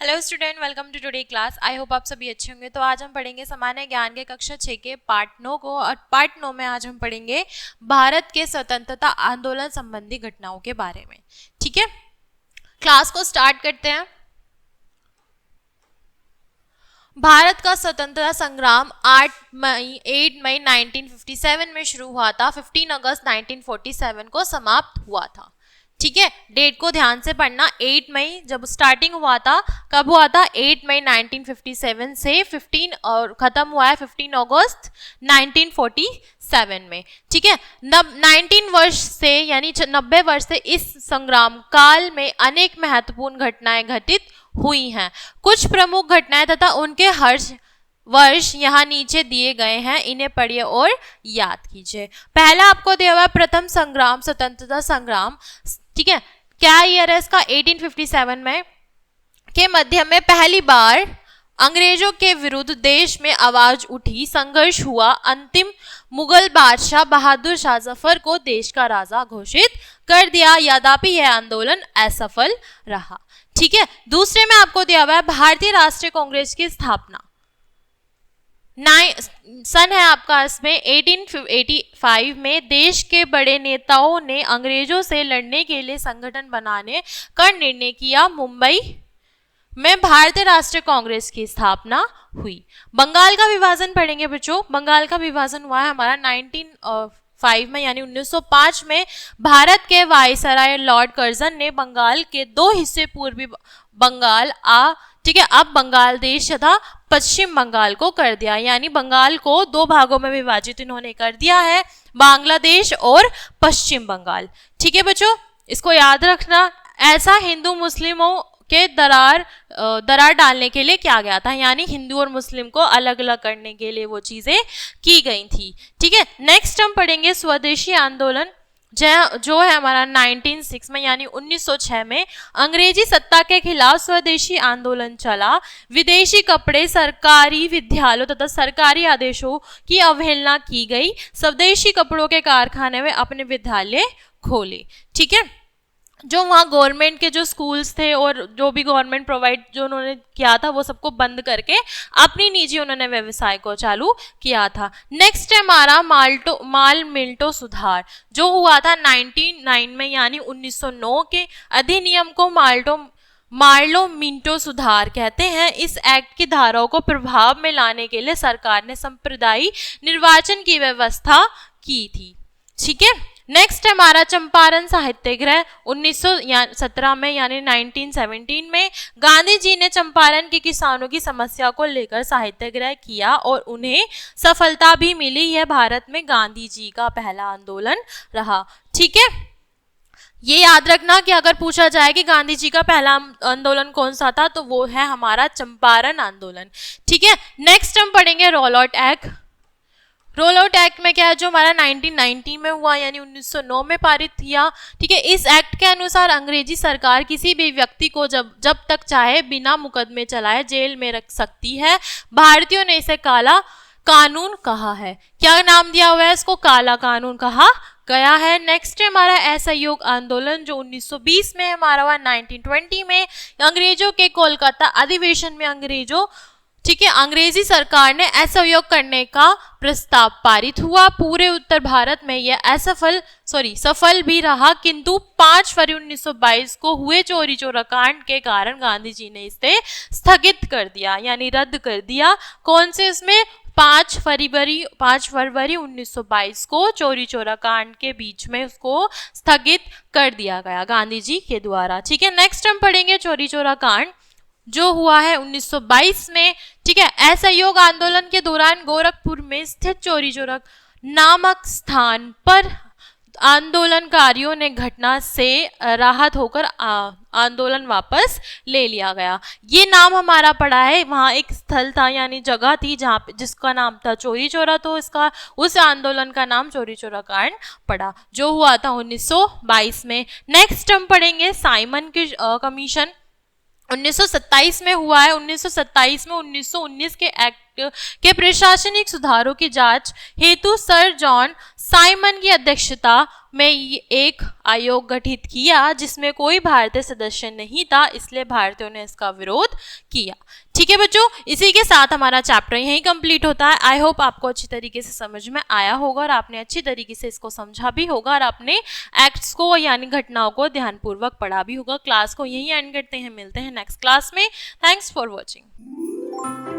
Hello student, welcome to today class. I hope आप सभी अच्छे होंगे। तो आज हम पढ़ेंगे सामान्य ज्ञान के कक्षा 6 के पार्ट 9 को, और पार्ट 9 में आज हम पढ़ेंगे भारत के स्वतंत्रता आंदोलन संबंधी घटनाओं के बारे में। ठीक है, क्लास को स्टार्ट करते हैं। भारत का स्वतंत्रता संग्राम 8 मई 1957 में शुरू हुआ था। 15 अगस्त 1947 को समाप्त हुआ था। ठीक है, डेट को ध्यान से पढ़ना। 8 मई जब स्टार्टिंग हुआ था, कब हुआ था? 8 मई 1957 से 15 और खत्म हुआ है 15 अगस्त 1947 में। ठीक है, 19 वर्ष से यानी 90 वर्ष से इस संग्राम काल में अनेक महत्वपूर्ण घटनाएं घटित हुई हैं। कुछ प्रमुख घटनाएं तथा उनके वर्ष यहाँ नीचे दिए गए हैं, इन्हें पढ़िए और याद कीजिए। पहला आपको दिया हुआ प्रथम संग्राम, स्वतंत्रता संग्राम। ठीक है, क्या ईयर है इसका? 1857 में के मध्य में पहली बार अंग्रेजों के विरुद्ध देश में आवाज उठी, संघर्ष हुआ। अंतिम मुगल बादशाह बहादुर शाह जफर को देश का राजा घोषित कर दिया। यद्यपि यह आंदोलन असफल रहा। ठीक है, दूसरे में आपको दिया हुआ है भारतीय राष्ट्रीय कांग्रेस की स्थापना। सन है आपका इसमें 1885 में देश के बड़े नेताओं ने अंग्रेजों से लड़ने के लिए संगठन बनाने का निर्णय किया। मुंबई में भारतीय राष्ट्रीय कांग्रेस की स्थापना हुई। बंगाल का विभाजन पढ़ेंगे बच्चों। बंगाल का विभाजन हुआ है हमारा 1905 में यानी 1905 में। भारत के वायसराय लॉर्ड कर्जन ने बंगाल के दो हिस्से, पूर्वी बंगाल ठीक है, अब बंगाल देश तथा पश्चिम बंगाल को कर दिया, यानी बंगाल को दो भागों में विभाजित इन्होंने कर दिया है, बांग्लादेश और पश्चिम बंगाल। ठीक है बच्चों, इसको याद रखना। ऐसा हिंदू मुस्लिमों के दरार डालने के लिए किया गया था, यानी हिंदू और मुस्लिम को अलग अलग करने के लिए वो चीजें की गई थी। ठीक है, नेक्स्ट हम पढ़ेंगे स्वदेशी आंदोलन, जो है हमारा 1906 में यानी 1906 में अंग्रेजी सत्ता के खिलाफ स्वदेशी आंदोलन चला। विदेशी कपड़े, सरकारी विद्यालयों तथा सरकारी आदेशों की अवहेलना की गई। स्वदेशी कपड़ों के कारखाने में अपने विद्यालय खोले। ठीक है, जो वहाँ गवर्नमेंट के जो स्कूल्स थे और जो भी गवर्नमेंट प्रोवाइड जो उन्होंने किया था वो सबको बंद करके अपनी निजी उन्होंने व्यवसाय को चालू किया था। नेक्स्ट है हमारा माल मिल्टो सुधार, जो हुआ था 1909 में यानी 1909 के अधिनियम को मार्लो मिंटो सुधार कहते हैं। इस एक्ट की धाराओं को प्रभाव में लाने के लिए सरकार ने संप्रदायी निर्वाचन की व्यवस्था की थी। ठीक है, नेक्स्ट हमारा चंपारण सत्याग्रह 1917 में यानी 1917 में गांधी जी ने चंपारण के किसानों की समस्या को लेकर सत्याग्रह किया और उन्हें सफलता भी मिली। यह भारत में गांधी जी का पहला आंदोलन रहा। ठीक है, ये याद रखना कि अगर पूछा जाए कि गांधी जी का पहला आंदोलन कौन सा था तो वो है हमारा चंपारण आंदोलन। ठीक है, नेक्स्ट हम पढ़ेंगे roll out act. Roll out act में क्या है, जो हमारा 1990 में हुआ यानी 1909 में पारित किया। ठीक है, इस एक्ट के अनुसार अंग्रेजी सरकार किसी भी व्यक्ति को जब तक चाहे बिना मुकदमे चलाए जेल में रख सकती है। भारतीयों ने इसे काला कानून कहा है। क्या नाम दिया हुआ है इसको? काला कानून कहा गया है। नेक्स्ट है हमारा असहयोग आंदोलन, जो 1920 में हमारा हुआ। 1920 में अंग्रेजों के कोलकाता अधिवेशन में अंग्रेजी सरकार ने असहयोग करने का प्रस्ताव पारित हुआ। पूरे उत्तर भारत में यह सफल भी रहा, किंतु 5 फरवरी 1922 को हुए चोरी चोरा कांड के कारण गांधी जी ने इसे स्थगित कर दिया यानी रद्द कर दिया। कौन से इसमें? 5 फरवरी 1922 को चोरी चोरा कांड के बीच में उसको स्थगित कर दिया गया गांधी जी के द्वारा। ठीक है, नेक्स्ट हम पढ़ेंगे चोरी चोरा कांड, जो हुआ है 1922 में। ठीक है, असहयोग आंदोलन के दौरान गोरखपुर में स्थित चोरी चोरा नामक स्थान पर आंदोलनकारियों ने घटना से राहत होकर आंदोलन वापस ले लिया गया। ये नाम हमारा पड़ा है, वहाँ एक स्थल था यानी जगह थी जहाँ पे जिसका नाम था चोरी चोरा, तो उस आंदोलन का नाम चोरी चोरा कांड पड़ा, जो हुआ था 1922 में। नेक्स्ट हम पढ़ेंगे साइमन की कमीशन, 1927 में हुआ है। 1927 में 1919 के एक्ट एक्ट के प्रशासनिक सुधारों की जांच हेतु सर जॉन साइमन की अध्यक्षता में एक आयोग गठित किया, जिसमें कोई भारतीय सदस्य नहीं था, इसलिए भारतीयों ने इसका विरोध किया। ठीक है बच्चों, इसी के साथ हमारा चैप्टर यहीं कंप्लीट होता है। आई होप आपको अच्छी तरीके से समझ में आया होगा और आपने अच्छी तरीके से इसको समझा भी होगा और आपने एक्ट्स को यानी घटनाओं को ध्यानपूर्वक पढ़ा भी होगा। क्लास को यहीं एंड करते हैं, मिलते हैं नेक्स्ट क्लास में। Thanks for watching.